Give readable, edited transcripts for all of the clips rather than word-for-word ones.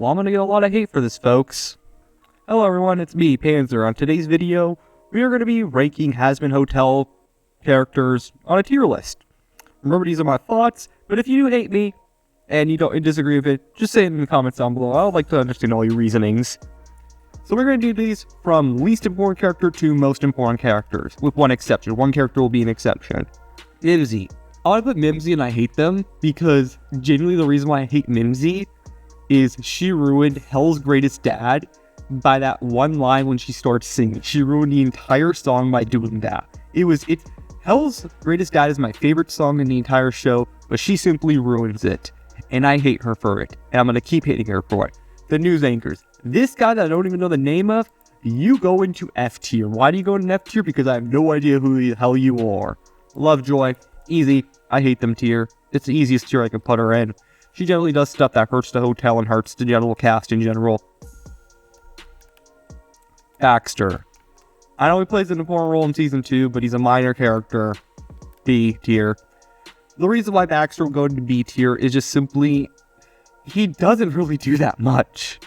Well, I'm gonna get a lot of hate for this, folks. Hello everyone, it's me, Panzer. On today's video, we are going to be ranking Hazbin Hotel characters on a tier list. Remember, these are my thoughts, but if you do hate me, and you don't disagree with it, just say it in the comments down below. I would like to understand all your reasonings. So we're going to do these from least important character to most important characters, with one exception. One character will be an exception. Mimsy. I want to put Mimsy and I hate them, because genuinely the reason why I hate Mimsy is she ruined Hell's Greatest Dad by that one line when she starts singing. She ruined the entire song by doing that. Hell's Greatest Dad is my favorite song in the entire show, but she simply ruins it. And I hate her for it. And I'm going to keep hating her for it. The news anchors. This guy that I don't even know the name of, you go into F tier. Why do you go into F tier? Because I have no idea who the hell you are. Lovejoy. Easy. I hate them tier. It's the easiest tier I can put her in. She generally does stuff that hurts the hotel and hurts the general cast in general. Baxter. I know he plays an important role in Season 2, but he's a minor character. B tier. The reason why Baxter will go into B tier is just simply, he doesn't really do that much.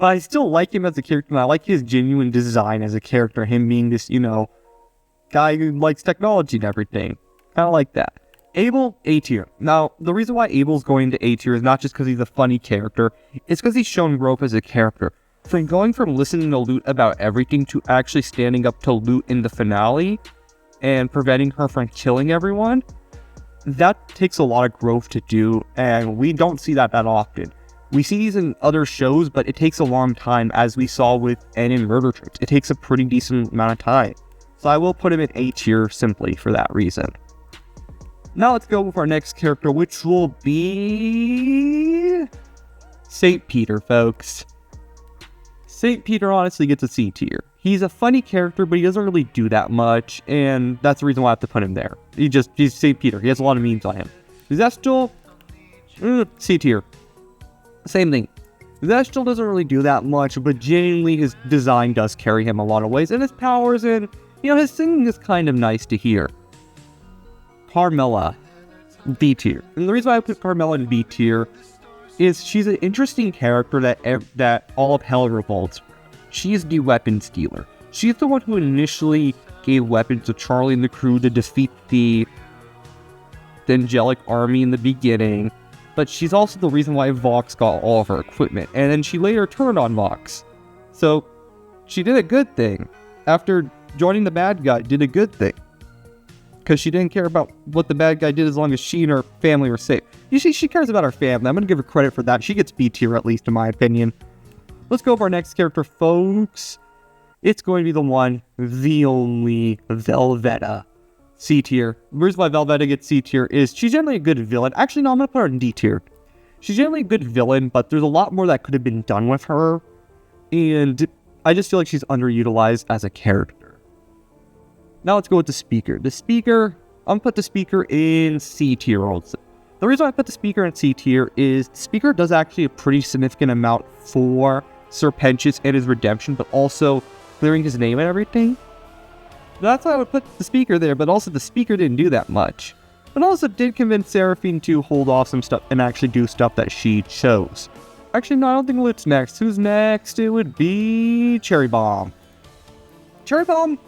But I still like him as a character, and I like his genuine design as a character. Him being this, guy who likes technology and everything. Kind of like that. Abel, A tier. Now, the reason why Abel's going to A tier is not just because he's a funny character. It's because he's shown growth as a character. From going from listening to Lute about everything to actually standing up to Lute in the finale and preventing her from killing everyone, that takes a lot of growth to do, and we don't see that often. We see these in other shows, but it takes a long time, as we saw with N in Murder Trips. It takes a pretty decent amount of time. So I will put him in A tier simply for that reason. Now let's go with our next character, which will be St. Peter, folks. St. Peter honestly gets a C tier. He's a funny character, but he doesn't really do that much, and that's the reason why I have to put him there. He's St. Peter. He has a lot of memes on him. Zestial, C tier. Same thing. Zestial doesn't really do that much, but genuinely his design does carry him a lot of ways, and his powers and, his singing is kind of nice to hear. Carmella, B tier. And the reason why I put Carmella in B tier is she's an interesting character that all of Hell revolves around. She is the weapons dealer. She's the one who initially gave weapons to Charlie and the crew to defeat the Angelic Army in the beginning, but she's also the reason why Vox got all of her equipment, and then she later turned on Vox. So, she did a good thing. After joining the bad guy, did a good thing. Because she didn't care about what the bad guy did as long as she and her family were safe. Usually she cares about her family. I'm going to give her credit for that. She gets B tier, at least in my opinion. Let's go over our next character, folks. It's going to be the one, the only, Velveta. C tier. The reason why Velveta gets C tier is she's generally a good villain. Actually, no, I'm going to put her in D tier. She's generally a good villain, but there's a lot more that could have been done with her. And I just feel like she's underutilized as a character. Now let's go with the Speaker. The Speaker, I'm going to put the Speaker in C tier also. The reason why I put the Speaker in C tier is the Speaker does actually a pretty significant amount for Sir Pentious and his redemption, but also clearing his name and everything. That's why I would put the Speaker there, but also the Speaker didn't do that much. But also did convince Seraphine to hold off some stuff and actually do stuff that she chose. Actually, no, I don't think Lute's next. Who's next? It would be Cherry Bomb. Cherry Bomb?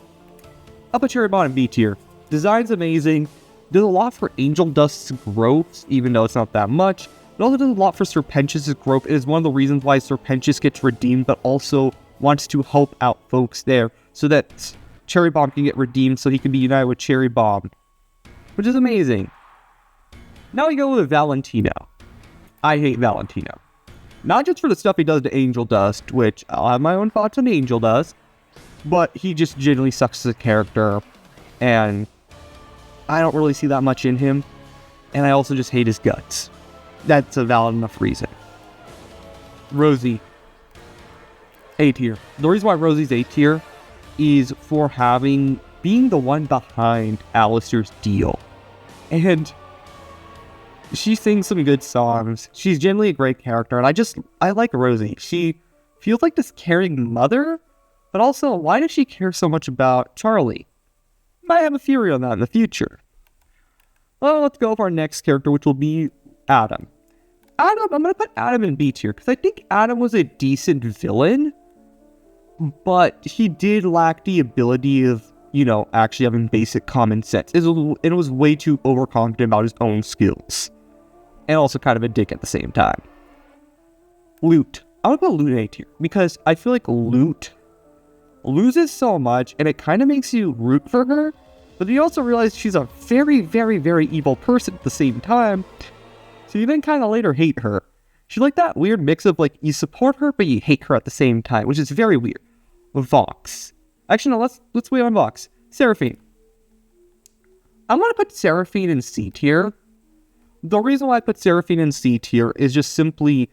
I'll put Cherry Bomb in B tier. Design's amazing. Does a lot for Angel Dust's growth, even though it's not that much. It also does a lot for Sir Pentious' growth. It is one of the reasons why Sir Pentious gets redeemed, but also wants to help out folks there so that Cherry Bomb can get redeemed so he can be united with Cherry Bomb, which is amazing. Now we go with Valentino. I hate Valentino. Not just for the stuff he does to Angel Dust, which I'll have my own thoughts on Angel Dust, but he just genuinely sucks as a character, and I don't really see that much in him, and I also just hate his guts. That's a valid enough reason. Rosie, A tier. The reason why Rosie's A tier is for being the one behind Alistair's deal. And she sings some good songs. She's generally a great character, and I like Rosie. She feels like this caring mother, but also, why does she care so much about Charlie? Might have a theory on that in the future. Well, let's go with our next character, which will be Adam. Adam, I'm gonna put Adam in B tier because I think Adam was a decent villain, but he did lack the ability of, actually having basic common sense. It was way too overconfident about his own skills, and also kind of a dick at the same time. Lute. I would put Lute in A tier because I feel like Lute loses so much, and it kind of makes you root for her, but you also realize she's a very, very, very evil person at the same time. So you then kind of later hate her. She's like that weird mix of like you support her but you hate her at the same time, which is very weird. Vox. Actually, no, let's wait on Vox. Seraphine. I'm gonna put Seraphine in C tier. The reason why I put Seraphine in C tier is just simply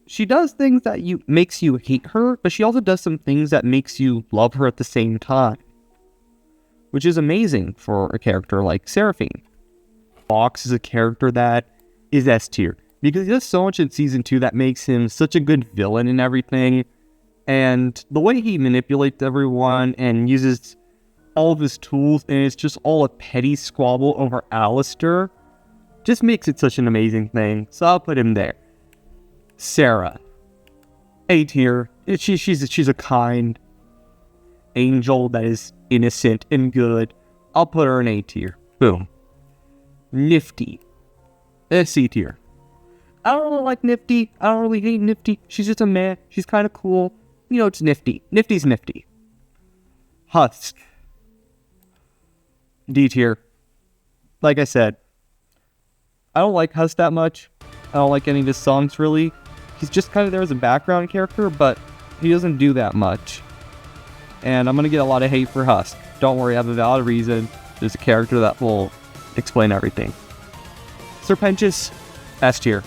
she does things that makes you hate her, but she also does some things that makes you love her at the same time, which is amazing for a character like Seraphine. Vox is a character that is S tier because he does so much in season 2 that makes him such a good villain and everything, and the way he manipulates everyone and uses all of his tools, and it's just all a petty squabble over Alistair, just makes it such an amazing thing. So I'll put him there. Sarah, A tier. She's a kind angel that is innocent and good. I'll put her in A tier. Boom. Nifty. C tier. I don't really like Nifty. I don't really hate Nifty. She's just a meh. She's kind of cool. It's Nifty. Nifty's nifty. Husk. D tier. Like I said, I don't like Husk that much. I don't like any of his songs really. He's just kind of there as a background character, but he doesn't do that much. And I'm going to get a lot of hate for Husk. Don't worry, I have a valid reason. There's a character that will explain everything. Serpentius, S tier.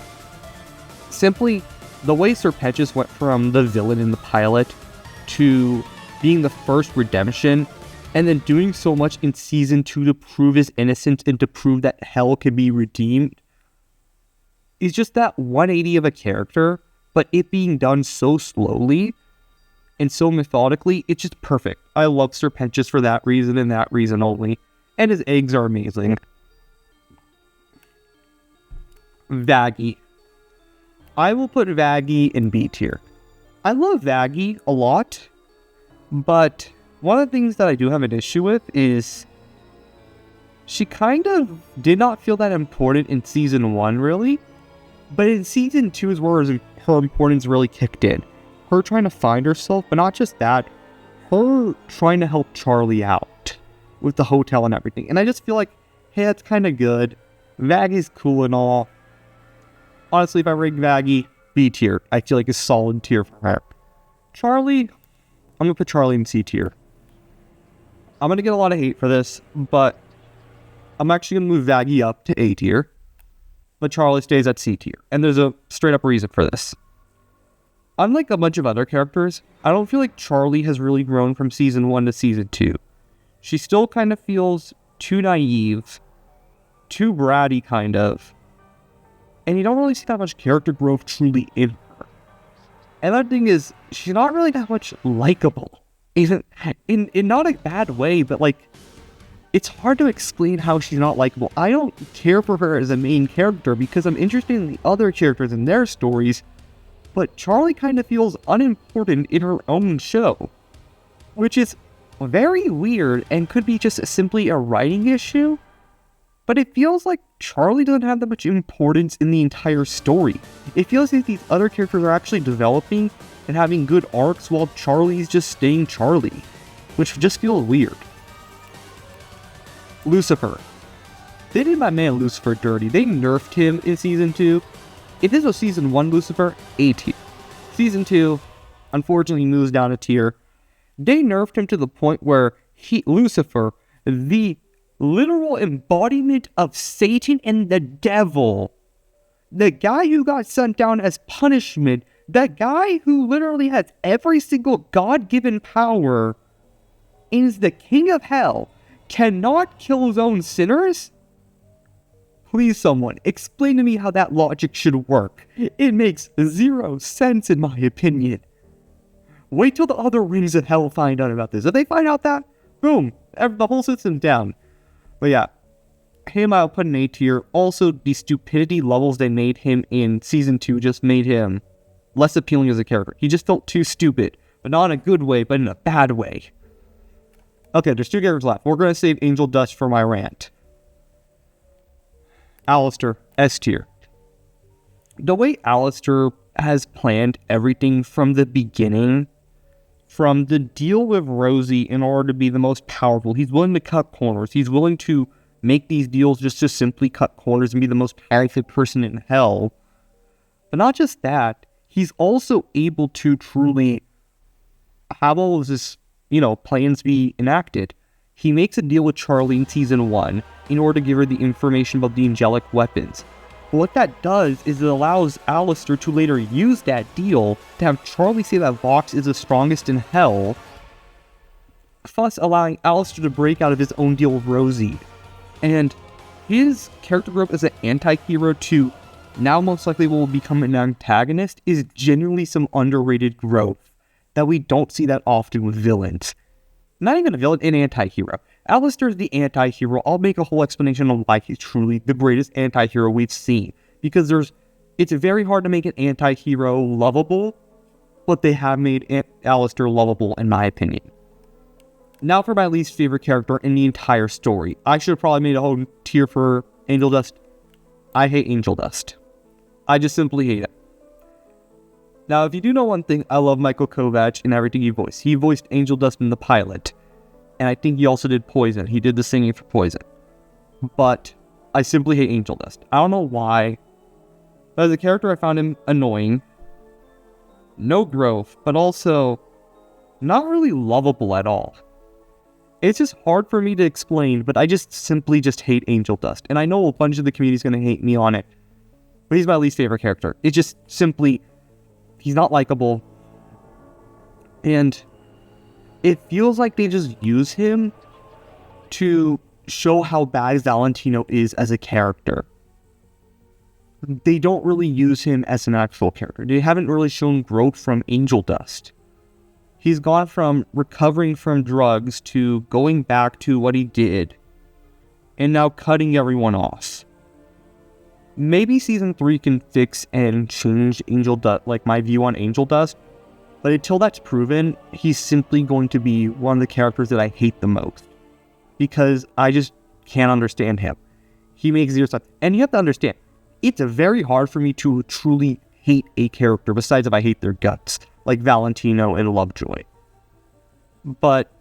Simply, the way Serpentius went from the villain in the pilot to being the first redemption, and then doing so much in season 2 to prove his innocence and to prove that hell can be redeemed, is just that 180 of a character, but it being done so slowly and so methodically, it's just perfect. I love Serpentius for that reason and that reason only. And his eggs are amazing. Vaggie. I will put Vaggie in B tier. I love Vaggie a lot, but one of the things that I do have an issue with is she kind of did not feel that important in season 1, really. But in season 2 is where her importance really kicked in. Her trying to find herself, but not just that, her trying to help Charlie out with the hotel and everything. And I just feel like, hey, that's kind of good. Vaggie's cool and all. Honestly, if I rank Vaggie, B tier. I feel like a solid tier for her. Charlie, I'm going to put Charlie in C tier. I'm going to get a lot of hate for this, but I'm actually going to move Vaggie up to A tier. But Charlie stays at C tier. And there's a straight up reason for this. Unlike a bunch of other characters, I don't feel like Charlie has really grown from season 1 to season 2. She still kind of feels too naive, too bratty kind of, and you don't really see that much character growth truly in her. And that thing is, she's not really that much likable. Even in not a bad way, but like, it's hard to explain how she's not likable. I don't care for her as a main character because I'm interested in the other characters and their stories, but Charlie kind of feels unimportant in her own show, which is very weird and could be just simply a writing issue, but it feels like Charlie doesn't have that much importance in the entire story. It feels like these other characters are actually developing and having good arcs while Charlie's just staying Charlie, which just feels weird. Lucifer. They did my man Lucifer dirty. They nerfed him in season 2. If this was season 1 Lucifer, A tier. Season 2, unfortunately, moves down a tier. They nerfed him to the point where Lucifer, the literal embodiment of Satan and the devil, the guy who got sent down as punishment, the guy who literally has every single God-given power, is the king of hell, cannot kill his own sinners? Please, someone, explain to me how that logic should work. It makes zero sense in my opinion. Wait till the other rings of hell find out about this. If they find out that, boom, the whole system's down. But yeah, him I'll put in A tier. Also, the stupidity levels they made him in Season 2 just made him less appealing as a character. He just felt too stupid, but not in a good way, but in a bad way. Okay, there's 2 characters left. We're going to save Angel Dust for my rant. Alistair, S tier. The way Alistair has planned everything from the beginning, from the deal with Rosie in order to be the most powerful, he's willing to cut corners. He's willing to make these deals just to simply cut corners and be the most powerful person in hell. But not just that, he's also able to truly have all of this, plans be enacted. He makes a deal with Charlie in Season 1 in order to give her the information about the angelic weapons. But what that does is it allows Alistair to later use that deal to have Charlie say that Vox is the strongest in hell, thus allowing Alistair to break out of his own deal with Rosie. And his character growth as an anti-hero to now most likely will become an antagonist is genuinely some underrated growth that we don't see that often with villains. Not even a villain, an anti-hero. Alistair is the anti-hero. I'll make a whole explanation on why he's truly the greatest anti-hero we've seen. Because it's very hard to make an anti-hero lovable, but they have made Alistair lovable in my opinion. Now for my least favorite character in the entire story. I should have probably made a whole tier for Angel Dust. I hate Angel Dust. I just simply hate it. Now, if you do know one thing, I love Michael Kovac and everything he voiced. He voiced Angel Dust in the pilot. And I think he also did Poison. He did the singing for Poison. But I simply hate Angel Dust. I don't know why. As a character, I found him annoying. No growth, but also not really lovable at all. It's just hard for me to explain, but I just simply hate Angel Dust. And I know a bunch of the community is going to hate me on it. But he's my least favorite character. It's just simply, he's not likable. And it feels like they just use him to show how bad Valentino is as a character. They don't really use him as an actual character. They haven't really shown growth from Angel Dust. He's gone from recovering from drugs to going back to what he did, and now cutting everyone off. Maybe Season 3 can fix and change Angel Dust, like my view on Angel Dust, but until that's proven, he's simply going to be one of the characters that I hate the most. Because I just can't understand him. He makes zero sense. And you have to understand, it's very hard for me to truly hate a character, besides if I hate their guts, like Valentino and Lovejoy. But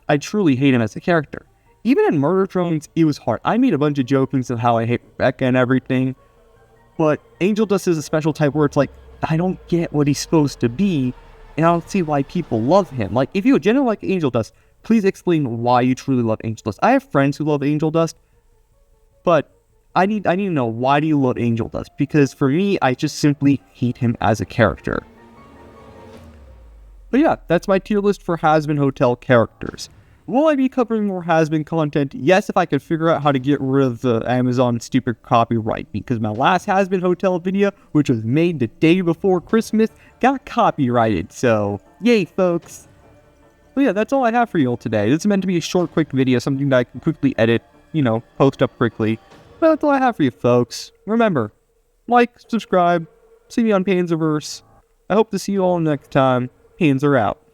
I truly hate him as a character. Even in Murder Drones, it was hard. I made a bunch of jokings of how I hate Rebecca and everything, but Angel Dust is a special type where it's like, I don't get what he's supposed to be, and I don't see why people love him. Like, if you genuinely like Angel Dust, please explain why you truly love Angel Dust. I have friends who love Angel Dust, but I need to know, why do you love Angel Dust? Because for me, I just simply hate him as a character. But yeah, that's my tier list for Hazbin Hotel characters. Will I be covering more Hazbin content? Yes, if I could figure out how to get rid of the Amazon stupid copyright, because my last Hazbin Hotel video, which was made the day before Christmas, got copyrighted, so yay folks. But yeah, that's all I have for you all today. This is meant to be a short, quick video, something that I can quickly edit, post up quickly. But that's all I have for you folks. Remember, like, subscribe, see me on Panzerverse. I hope to see you all next time. Hands are out.